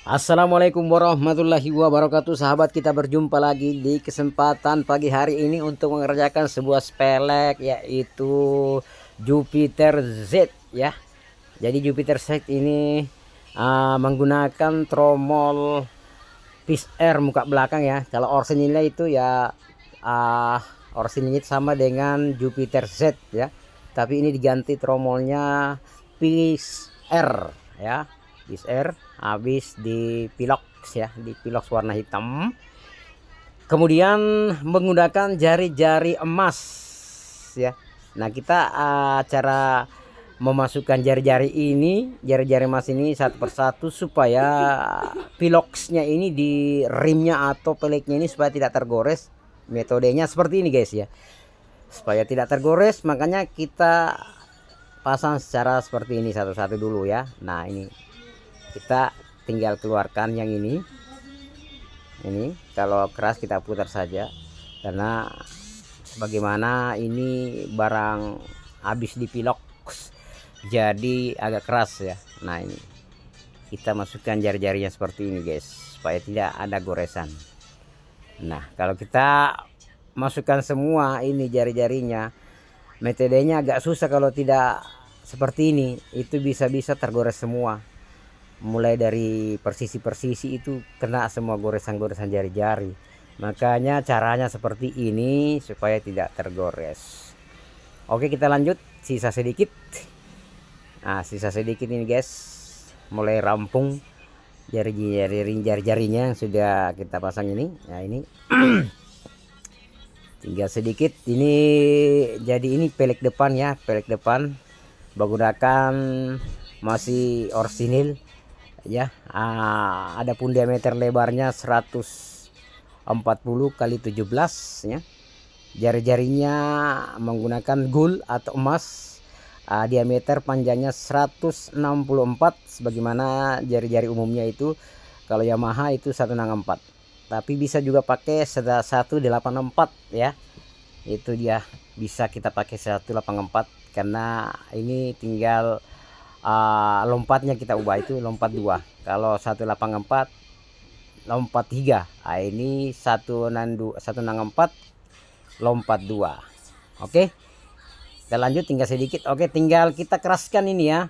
Assalamualaikum warahmatullahi wabarakatuh. Sahabat, kita berjumpa lagi di kesempatan pagi hari ini untuk mengerjakan sebuah spelek, yaitu Jupiter Z ya. Jadi Jupiter Z ini menggunakan tromol Fish Air muka belakang ya. Kalau orsinilnya itu ya orsinilnya sama dengan Jupiter Z ya. Tapi ini diganti tromolnya Fish Air ya. Fish Air habis di pilox ya, di pilox warna hitam. Kemudian menggunakan jari-jari emas ya. Nah, kita cara memasukkan jari-jari ini, jari-jari emas ini satu persatu supaya piloxnya ini di rimnya atau peleknya ini supaya tidak tergores. Metodenya seperti ini guys ya. Supaya tidak tergores, makanya kita pasang secara seperti ini satu-satu dulu ya. Nah, ini kita tinggal keluarkan yang ini kalau keras kita putar saja, karena bagaimana ini barang habis di pilox jadi agak keras ya. Nah, ini kita masukkan jari-jarinya seperti ini guys, supaya tidak ada goresan. Nah, kalau kita masukkan semua ini jari-jarinya, metodenya agak susah kalau tidak seperti ini. Itu bisa-bisa tergores semua, mulai dari persisi-persisi itu kena semua goresan-goresan jari-jari. Makanya caranya seperti ini supaya tidak tergores. Oke, kita lanjut. Sisa sedikit. Nah, sisa sedikit ini guys, mulai rampung jari-jarinya yang sudah kita pasang ini. Nah, ini tinggal sedikit. Ini jadi ini pelek depan ya, pelek depan menggunakan masih orsinil ya. Adapun diameter lebarnya 140 kali 17 ya. Jari-jarinya menggunakan gold atau emas. Diameter panjangnya 164 sebagaimana jari-jari umumnya itu. Kalau Yamaha itu 164, tapi bisa juga pakai 184 ya. Itu dia, bisa kita pakai 184 karena ini tinggal lompatnya kita ubah, itu lompat 2. Kalau 184 lompat 3. Ini 164 lompat 2. Oke, kita lanjut. Tinggal sedikit. Oke, tinggal kita keraskan ini ya.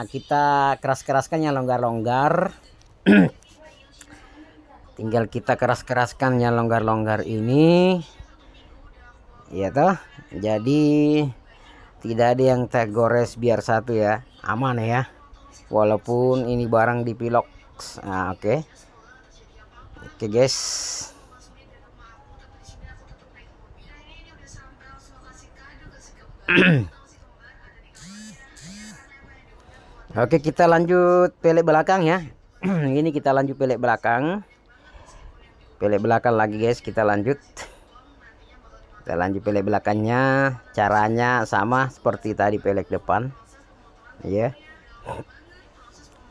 Kita keraskan yang longgar-longgar. Tinggal kita keraskan yang longgar-longgar ini ya toh. Jadi tidak ada yang tergores, biar satu ya, aman ya, walaupun ini barang di pilox. Oke guys. Oke, kita lanjut pelek belakang ya. Ini kita lanjut pelek belakang lagi guys. Kita lanjut pelek belakangnya. Caranya sama seperti tadi pelek depan ya,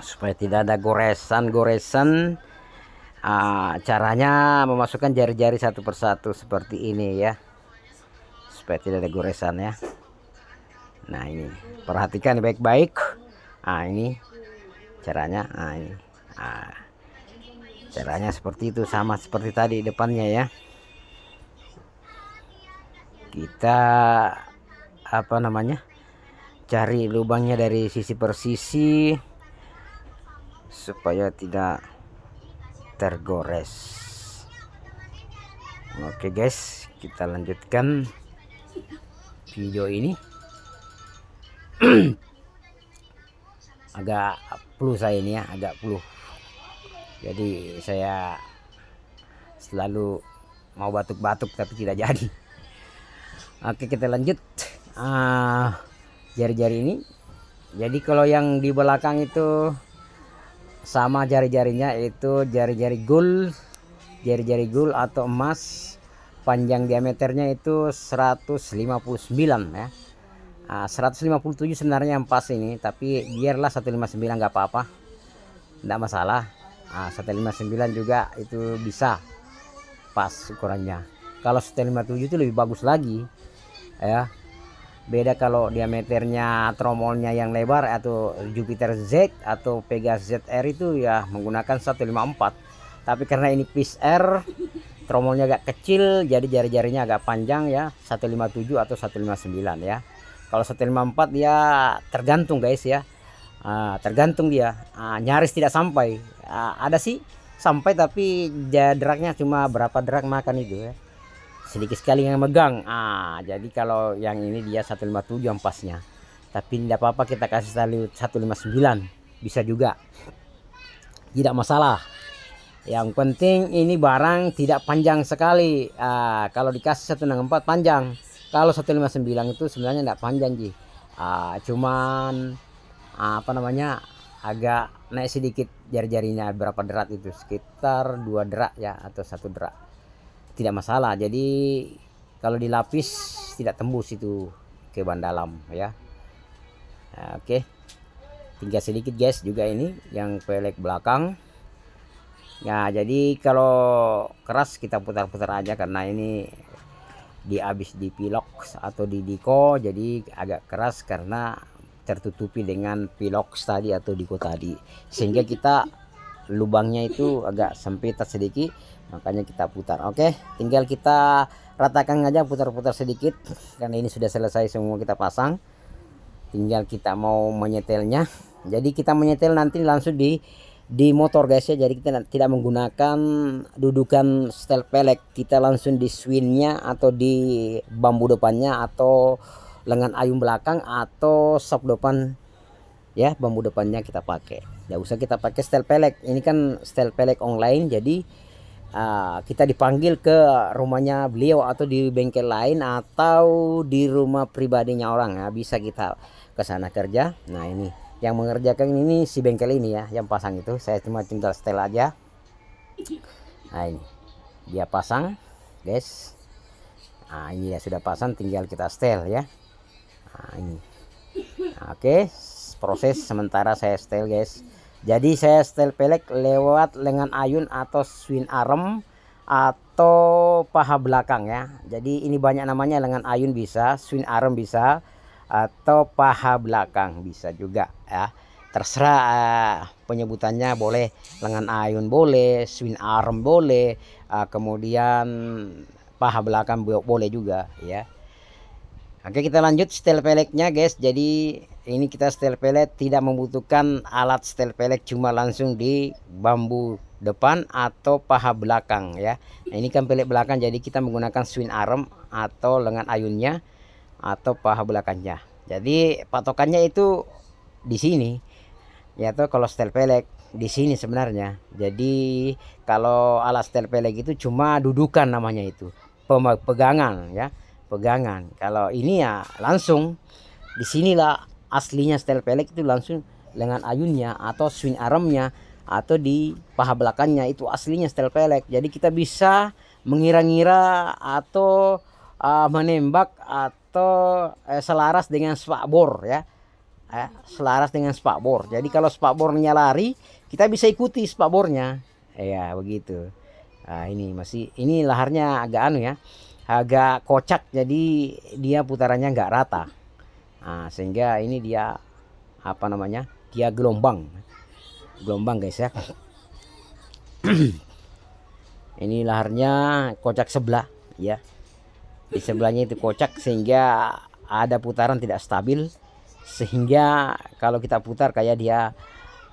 supaya tidak ada goresan. Caranya memasukkan jari-jari satu persatu seperti ini ya, supaya tidak ada goresan ya. Nah, ini perhatikan baik-baik. Ini caranya. Ini caranya seperti itu, sama seperti tadi depannya ya. Kita cari lubangnya dari sisi per sisi supaya tidak tergores. Oke guys, kita lanjutkan video ini. Agak flu saya ini ya, agak flu, jadi saya selalu mau batuk-batuk tapi tidak jadi. Oke, kita lanjut. Jari-jari ini, jadi kalau yang di belakang itu sama jari-jarinya, itu jari-jari gold atau emas. Panjang diameternya itu 159 ya. 157 sebenarnya yang pas ini, tapi biarlah 159, nggak apa-apa, nggak masalah. 159 juga itu bisa pas ukurannya. Kalau 157 itu lebih bagus lagi ya. Beda kalau diameternya tromolnya yang lebar atau Jupiter Z atau Pegasus ZR itu ya menggunakan 154. Tapi karena ini Peace R, tromolnya agak kecil, jadi jari-jarinya agak panjang ya, 157 atau 159 ya. Kalau 154 ya tergantung guys ya. Tergantung dia, nyaris tidak sampai. Ada sih sampai tapi dragnya cuma berapa drag makan itu ya. Sedikit sekali yang megang. Jadi kalau yang ini dia 157 ampasnya, tapi tidak apa-apa kita kasih 159 bisa juga, tidak masalah. Yang penting ini barang tidak panjang sekali. Kalau dikasih 164 panjang, kalau 159 itu sebenarnya tidak panjang sih. Cuman apa namanya, agak naik sedikit jari-jarinya, berapa derat itu, sekitar 2 derat ya atau 1 derat, tidak masalah. Jadi kalau dilapis tidak tembus itu ke ban dalam ya. Oke, tinggal sedikit guys juga ini yang pelek belakang ya. Jadi kalau keras kita putar-putar aja karena ini habis di pilox atau di diko, jadi agak keras karena tertutupi dengan pilox tadi atau diko tadi, sehingga kita lubangnya itu agak sempit sedikit, makanya kita putar. Oke, tinggal kita ratakan aja, putar-putar sedikit karena ini sudah selesai semua kita pasang, tinggal kita mau menyetelnya. Jadi kita menyetel nanti langsung di motor guys ya, jadi kita tidak menggunakan dudukan setel pelek, kita langsung di swingnya atau di bambu depannya atau lengan ayun belakang atau sok depan ya, bambu depannya kita pakai. Nggak usah kita pakai setel pelek, ini kan setel pelek online, jadi kita dipanggil ke rumahnya beliau atau di bengkel lain atau di rumah pribadinya orang ya, bisa kita ke sana kerja. Nah ini yang mengerjakan ini si bengkel ini ya, yang pasang itu saya cuma tinggal setel aja. Nah ini dia pasang guys. Ini ya sudah pasang, tinggal kita setel ya. Ini oke, proses sementara saya setel guys. Jadi saya setel pelek lewat lengan ayun atau swing arm atau paha belakang ya. Jadi ini banyak namanya, lengan ayun bisa, swing arm bisa, atau paha belakang bisa juga ya. Terserah penyebutannya, boleh lengan ayun boleh, swing arm boleh, kemudian paha belakang boleh juga ya. Oke, kita lanjut setel peleknya guys. Jadi ini kita setel pelek tidak membutuhkan alat setel pelek, cuma langsung di bambu depan atau paha belakang ya. Nah, ini kan pelek belakang, jadi kita menggunakan swing arm atau lengan ayunnya atau paha belakangnya. Jadi patokannya itu di sini ya, tuh kalau setel pelek di sini sebenarnya. Jadi kalau alat setel pelek itu cuma dudukan namanya, itu pegangan ya, pegangan. Kalau ini ya langsung di sinilah aslinya setel pelek, itu langsung lengan ayunnya atau swing armnya atau di paha belakangnya, itu aslinya setel pelek. Jadi kita bisa mengira-ngira atau menembak atau selaras dengan spakbor ya, selaras dengan spakbor. Jadi kalau spakbornya lari, kita bisa ikuti spakbornya ya, begitu. Ini masih, ini laharnya agak anu ya, agak kocak, jadi dia putarannya nggak rata. Sehingga ini dia apa namanya, dia gelombang guys ya. Ini laharnya kocak sebelah ya, di sebelahnya itu kocak sehingga ada putaran tidak stabil, sehingga kalau kita putar kayak dia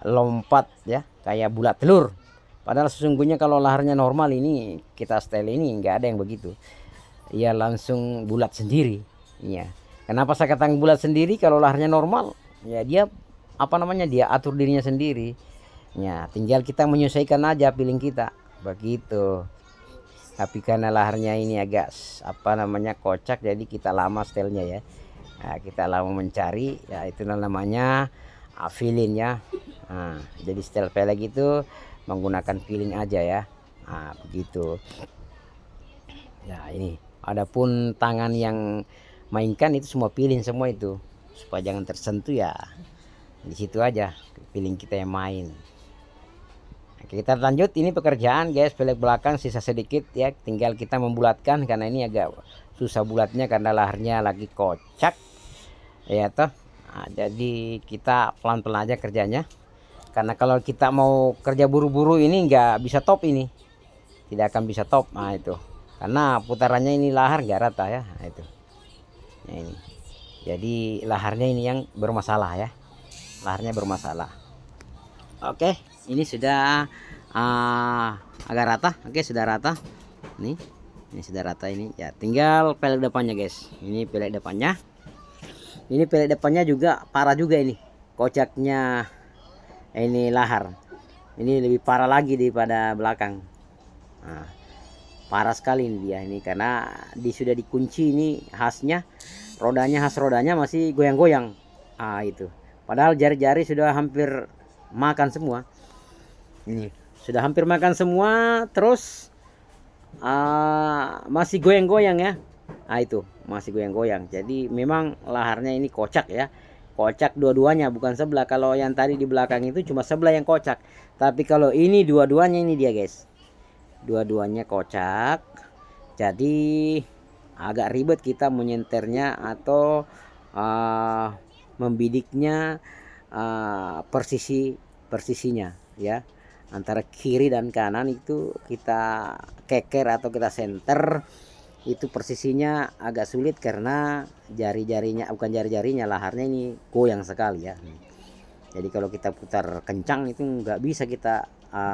lompat ya, kayak bulat telur. Padahal sesungguhnya kalau laharnya normal, ini kita setel ini nggak ada yang begitu, ia langsung bulat sendiri ya. Kenapa saya katakan bulat sendiri? Kalau laharnya normal ya dia apa namanya, dia atur dirinya sendiri ya, tinggal kita menyesuaikan aja feeling kita begitu. Tapi karena laharnya ini agak apa namanya kocak, jadi kita lama setelnya ya. Kita lama mencari ya, itu namanya feeling ya. Jadi setel pelek itu menggunakan feeling aja ya. Begitu ya. Ini adapun tangan yang mainkan itu semua feeling semua itu, supaya jangan tersentuh ya, di situ aja feeling kita yang main. Oke, kita lanjut. Ini pekerjaan guys, pelek belakang sisa sedikit ya, tinggal kita membulatkan karena ini agak susah bulatnya karena laharnya lagi kocak ya toh. Nah, jadi kita pelan-pelan aja kerjanya, karena kalau kita mau kerja buru-buru ini nggak bisa top, ini tidak akan bisa top. Nah itu karena putarannya ini lahar nggak rata ya. Nah, itu nah, ini jadi laharnya ini yang bermasalah ya, laharnya bermasalah. Oke, ini sudah agak rata. Oke, sudah rata nih, ini sudah rata. Ini ya tinggal pelek depannya guys. Ini pelek depannya, ini pelek depannya juga parah juga ini kocaknya. Ini lahar ini lebih parah lagi daripada belakang. Nah, parah sekali ini dia ini, karena sudah dikunci ini khasnya rodanya, khas rodanya masih goyang-goyang. Itu padahal jari-jari sudah hampir makan semua, ini sudah hampir makan semua, terus masih goyang-goyang ya. Itu masih goyang-goyang. Jadi memang laharnya ini kocak ya, kocak dua-duanya, bukan sebelah. Kalau yang tadi di belakang itu cuma sebelah yang kocak, tapi kalau ini dua-duanya, ini dia guys, dua-duanya kocak. Jadi agak ribet kita menyenternya atau membidiknya, persisinya ya, antara kiri dan kanan itu kita keker atau kita senter, itu persisinya agak sulit karena jari-jarinya, bukan jari-jarinya, laharnya ini goyang sekali ya. Jadi kalau kita putar kencang itu nggak bisa kita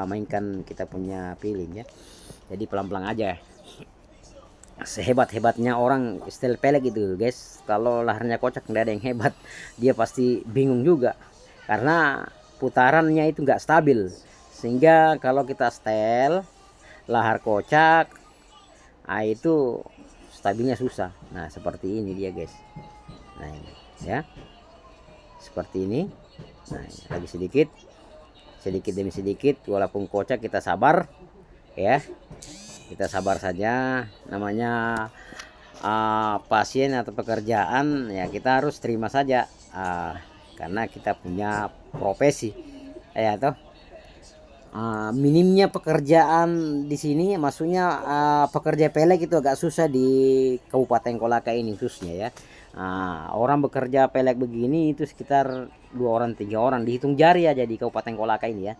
mainkan kita punya feeling ya. Jadi pelan-pelan aja. Sehebat-hebatnya orang setel pelek itu guys, kalau laharnya kocak nggak ada yang hebat, dia pasti bingung juga karena putarannya itu nggak stabil. Sehingga kalau kita setel lahar kocak, itu stabilnya susah. Nah seperti ini dia guys. Nah ini ya, seperti ini. Nah ini, lagi sedikit demi sedikit, walaupun kocak kita sabar ya, kita sabar saja. Namanya pasien atau pekerjaan ya, kita harus terima saja, karena kita punya profesi ya toh. Minimnya pekerjaan di sini, maksudnya pekerja pelek itu agak susah di Kabupaten Kolaka ini khususnya ya. Orang bekerja pelek begini itu sekitar 2 orang 3 orang, dihitung jari aja di Kabupaten Kolaka ini ya.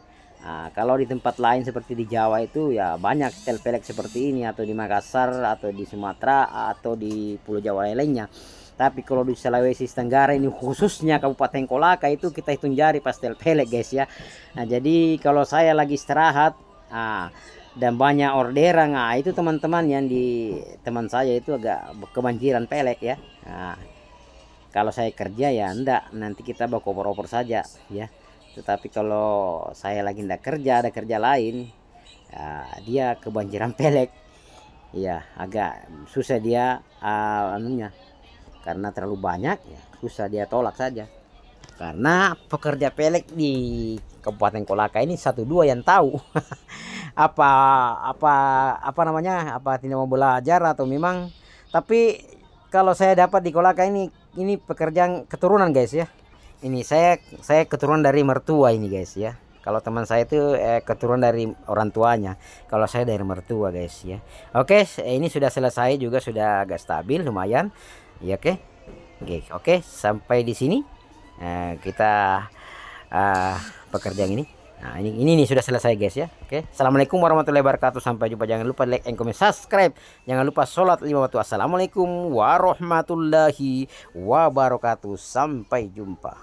Kalau di tempat lain seperti di Jawa itu ya banyak setel pelek seperti ini, atau di Makassar atau di Sumatera atau di Pulau Jawa lainnya. Tapi kalau di Sulawesi Tenggara ini khususnya Kabupaten Kolaka itu kita hitung jari pas setel pelek guys ya. Nah jadi kalau saya lagi istirahat dan banyak orderan, itu teman-teman yang di teman saya itu agak kebanjiran pelek ya. Kalau saya kerja ya enggak, nanti kita bawa koper-koper saja ya. Tetapi kalau saya lagi enggak kerja, ada kerja lain, dia kebanjiran pelek ya, agak susah dia anunya, karena terlalu banyak ya susah dia tolak saja. Karena pekerja pelek di Kabupaten Kolaka ini 1-2 yang tahu apa apa namanya, apa tidak mau belajar atau memang. Tapi kalau saya dapat di Kolaka ini pekerjaan keturunan guys ya. Ini saya keturunan dari mertua ini guys ya. Kalau teman saya itu keturunan dari orang tuanya. Kalau saya dari mertua guys ya. Oke, ini sudah selesai juga, sudah agak stabil lumayan. Ya oke, sampai di sini kita pekerjaan ini. Nah ini sudah selesai guys ya. Oke, assalamualaikum warahmatullahi wabarakatuh. Sampai jumpa. Jangan lupa like and comment, subscribe. Jangan lupa sholat 5 waktu. Assalamualaikum warahmatullahi wabarakatuh. Sampai jumpa.